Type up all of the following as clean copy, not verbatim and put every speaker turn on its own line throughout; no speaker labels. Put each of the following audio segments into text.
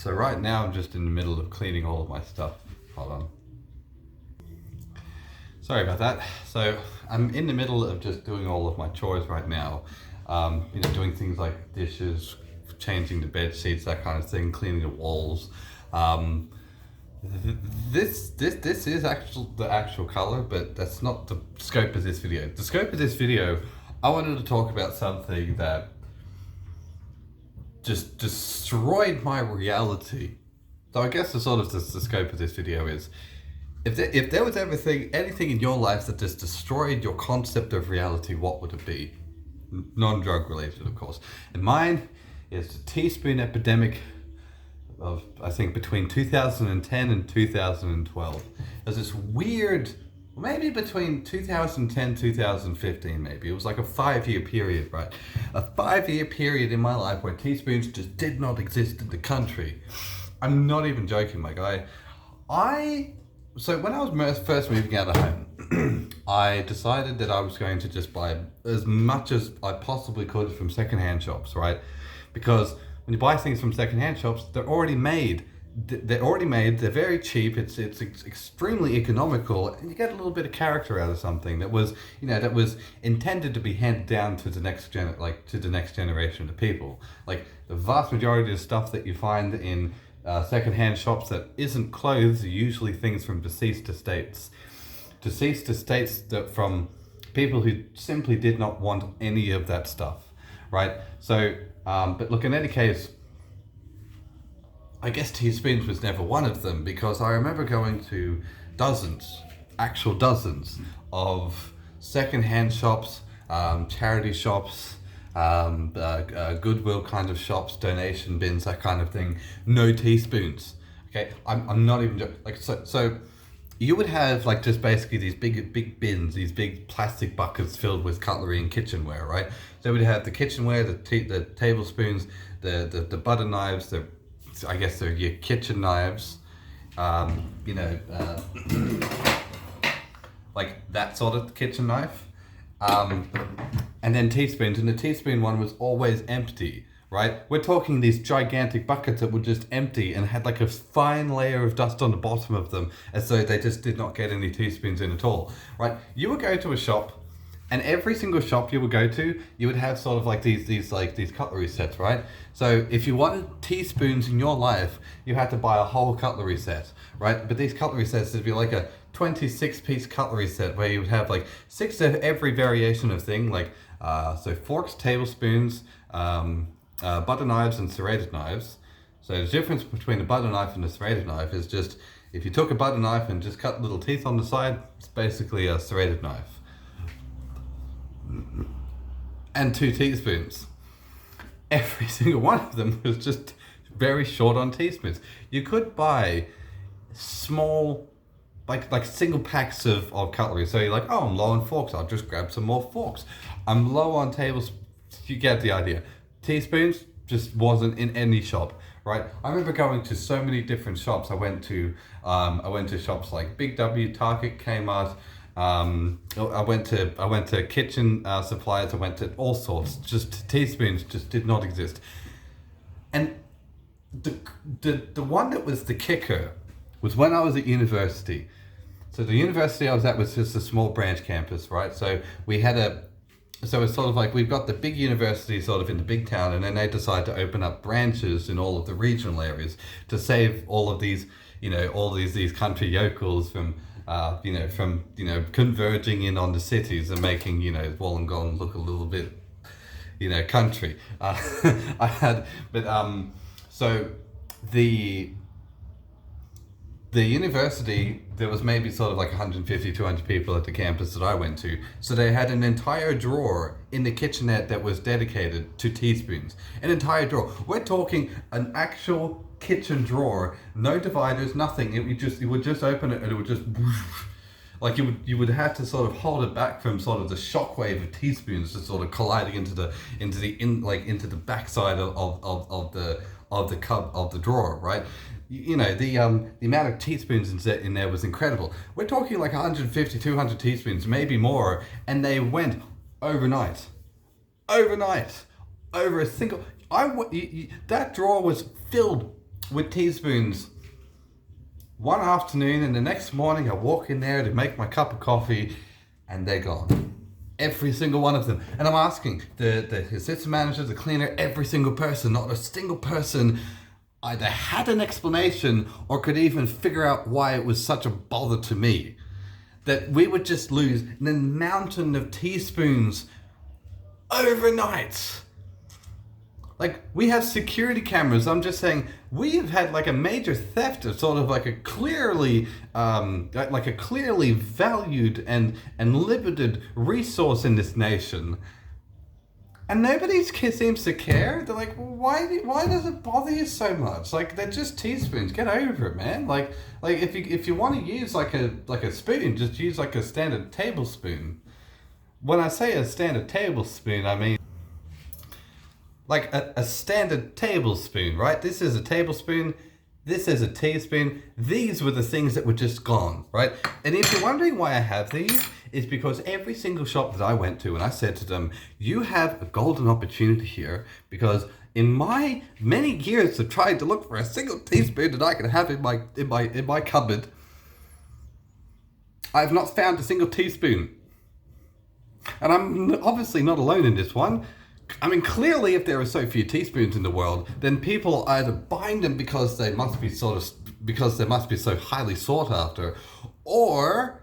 So right now I'm just in the middle of cleaning all of my stuff. Hold on. Sorry about that. So I'm in the middle of just doing all of my chores right now. Doing things like dishes, changing the bed sheets, that kind of thing, cleaning the walls. Um, this is the actual color, but that's not the scope of this video. The scope of this video, I wanted to talk about something that just destroyed my reality. So I guess the scope of this video is, if there was anything in your life that just destroyed your concept of reality, what would it be? Non-drug related, of course. And mine is the teaspoon epidemic of, I think, between 2010 and 2012. There's this weird, maybe between 2010 2015 maybe. It was like a 5-year period, right? A 5-year period in my life where teaspoons just did not exist in the country. I'm not even joking, my guy. So when I was first moving out of home, I decided that I was going to just buy as much as I possibly could from secondhand shops, right? Because when you buy things from secondhand shops, they're already made. They're very cheap. It's extremely economical, and you get a little bit of character out of something that was intended to be handed down to the next generation of people. Like the vast majority of stuff that you find in secondhand shops that isn't clothes are usually things from deceased estates. Deceased estates that from people who simply did not want any of that stuff, right? So, but look, in any case, I guess teaspoons was never one of them, because I remember going to actual dozens of secondhand shops, charity shops, Goodwill kind of shops, donation bins, that kind of thing. No teaspoons. Okay, I'm not even like so. You would have like just basically these big bins, these big plastic buckets filled with cutlery and kitchenware, right? So we'd have the kitchenware, the tablespoons, the butter knives, I guess they're your kitchen knives, like that sort of kitchen knife. And then teaspoons, and the teaspoon one was always empty, right? We're talking these gigantic buckets that were just empty and had like a fine layer of dust on the bottom of them, as though they just did not get any teaspoons in at all, right? You would go to a shop, and every single shop you would go to, you would have sort of like these cutlery sets, right? So if you wanted teaspoons in your life, you had to buy a whole cutlery set, right? But these cutlery sets would be like a 26-piece cutlery set where you would have like 6 of every variation of thing, like so forks, tablespoons, butter knives, and serrated knives. So the difference between a butter knife and a serrated knife is just, if you took a butter knife and just cut little teeth on the side, it's basically a serrated knife. And 2 teaspoons. Every single one of them was just very short on teaspoons. You could buy small, like single packs of cutlery. So you're like, oh, I'm low on forks, I'll just grab some more forks. I'm low on tablespoons. You get the idea. Teaspoons just wasn't in any shop, right? I remember going to so many different shops. I went to shops like Big W, Target, Kmart. I went to kitchen suppliers. I went to all sorts. Just teaspoons just did not exist. And the one that was the kicker was when I was at university. So the university I was at was just a small branch campus, right? So it's sort of like, we've got the big university sort of in the big town, and then they decide to open up branches in all of the regional areas to save all of these, all these country yokels from converging in on the cities and making, Wollongong look a little bit, country. So the university, there was maybe sort of like 150, 200 people at the campus that I went to. So they had an entire drawer in the kitchenette that was dedicated to teaspoons. An entire drawer. We're talking an actual kitchen drawer, no dividers, nothing. You would just open it and it would just like you would have to sort of hold it back from sort of the shockwave of teaspoons just sort of colliding into the backside of the cup of the drawer, right? The amount of teaspoons in there was incredible. We're talking like 150, 200 teaspoons, maybe more, and they went overnight, over a single. That drawer was filled with teaspoons one afternoon, and the next morning I walk in there to make my cup of coffee and they're gone. Every single one of them. And I'm asking the assistant manager, the cleaner, every single person, not a single person either had an explanation or could even figure out why it was such a bother to me. That we would just lose a mountain of teaspoons overnight. Like, we have security cameras. I'm just saying, we have had like a major theft of sort of like a clearly, like a clearly valued and limited resource in this nation. And nobody seems to care. They're like, why does it bother you so much? Like, they're just teaspoons. Get over it, man. Like if you want to use like a spoon, just use like a standard tablespoon. When I say a standard tablespoon, I mean like a standard tablespoon, right? This is a tablespoon. This is a teaspoon. These were the things that were just gone, right? And if you're wondering why I have these, it's because every single shop that I went to, and I said to them, you have a golden opportunity here, because in my many years of trying to look for a single teaspoon that I can have in my cupboard, I've not found a single teaspoon. And I'm obviously not alone in this one. I mean, clearly, if there are so few teaspoons in the world, then people either buying them because they must be so highly sought after, or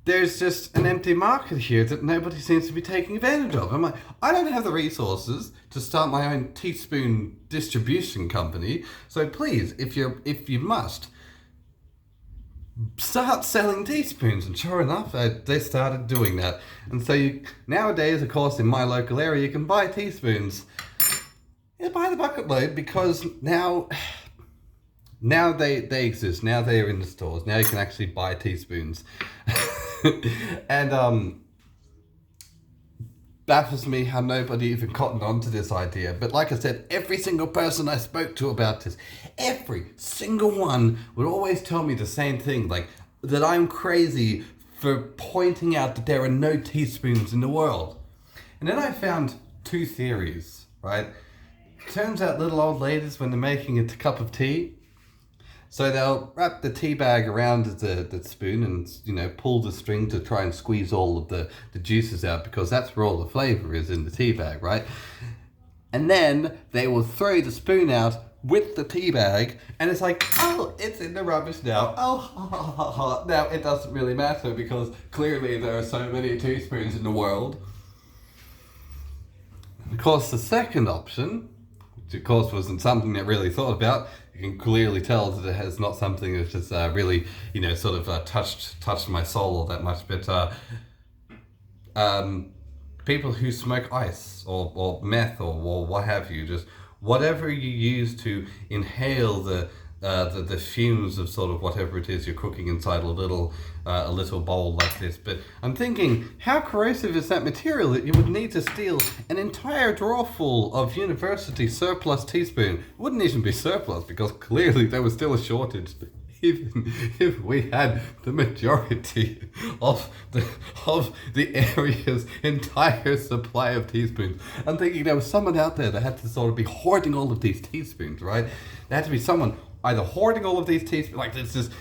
there's just an empty market here that nobody seems to be taking advantage of. I'm like, I don't have the resources to start my own teaspoon distribution company, so please, if you must, start selling teaspoons. And sure enough, they started doing that. And so nowadays, of course, in my local area, you can buy teaspoons. You buy the bucket load, because now they exist. Now they are in the stores. Now you can actually buy teaspoons. And baffles me how nobody even cottoned on to this idea. But like I said, every single person I spoke to about this, every single one would always tell me the same thing, like that I'm crazy for pointing out that there are no teaspoons in the world. And then I found two theories, right? Turns out little old ladies, when they're making a cup of tea, so they'll wrap the tea bag around the spoon and, you know, pull the string to try and squeeze all of the juices out, because that's where all the flavor is, in the tea bag, right? And then they will throw the spoon out with the tea bag, and it's like, oh, it's in the rubbish now. Oh, ha, ha, ha, ha. Now it doesn't really matter, because clearly there are so many teaspoons in the world. And of course, the second option, which of course wasn't something that really thought about, you can clearly tell that it has not something that's just really, you know, sort of touched my soul all that much. But people who smoke ice or meth or what have you, just whatever you use to inhale the fumes of sort of whatever it is you're cooking inside a little bowl like this. But I'm thinking, how corrosive is that material that you would need to steal an entire drawer full of university surplus teaspoon? It wouldn't even be surplus, because clearly there was still a shortage, even if we had the majority of the area's entire supply of teaspoons. I'm thinking there was someone out there that had to sort of be hoarding all of these teaspoons, right? There had to be someone either hoarding all of these teaspoons,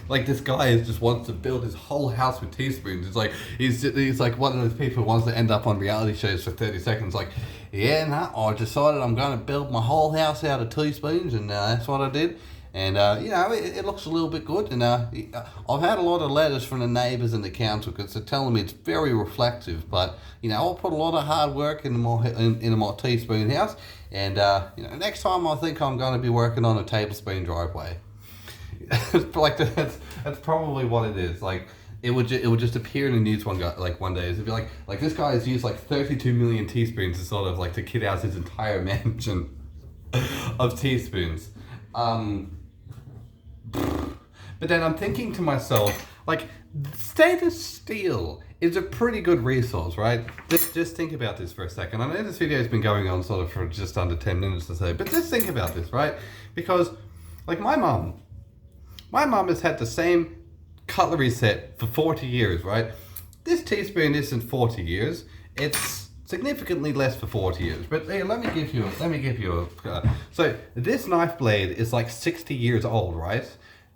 like this guy just wants to build his whole house with teaspoons. It's like he's like one of those people who wants to end up on reality shows for 30 seconds. Like, yeah, I decided I'm going to build my whole house out of teaspoons, and that's what I did. And, you know, it looks a little bit good. And I've had a lot of letters from the neighbours and the council, because they're telling me it's very reflective. But, you know, I'll put a lot of hard work into my teaspoon house. And, you know, next time I think I'm going to be working on a tablespoon driveway. Like, that's probably what it is. Like, it would just appear in the news one day. It'd be like this guy has used like 32 million teaspoons to sort of like to kit out his entire mansion of teaspoons. But then I'm thinking to myself, like, stainless steel is a pretty good resource, right? Just think about this for a second. I know this video has been going on sort of for just under 10 minutes or so, but just think about this, right? Because, like, my mum has had the same cutlery set for 40 years, right? This teaspoon isn't 40 years. It's significantly less for 40 years. But hey, let me give you a. So this knife blade is like 60 years old, right?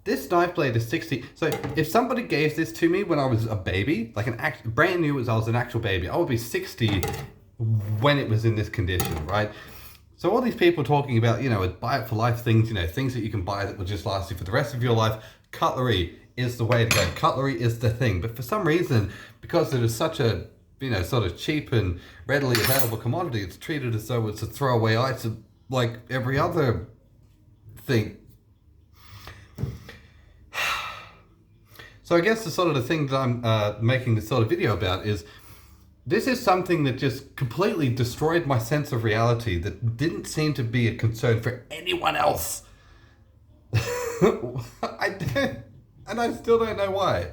This knife blade is 60. So if somebody gave this to me when I was a baby, like brand new as I was an actual baby, I would be 60 when it was in this condition, right? So all these people talking about, buy it for life things, things that you can buy that will just last you for the rest of your life. Cutlery is the way to go. Cutlery is the thing. But for some reason, because it is such a, sort of cheap and readily available commodity, it's treated as though it's a throwaway item like every other thing. So I guess the thing that I'm making this sort of video about is, this is something that just completely destroyed my sense of reality that didn't seem to be a concern for anyone else. And I still don't know why.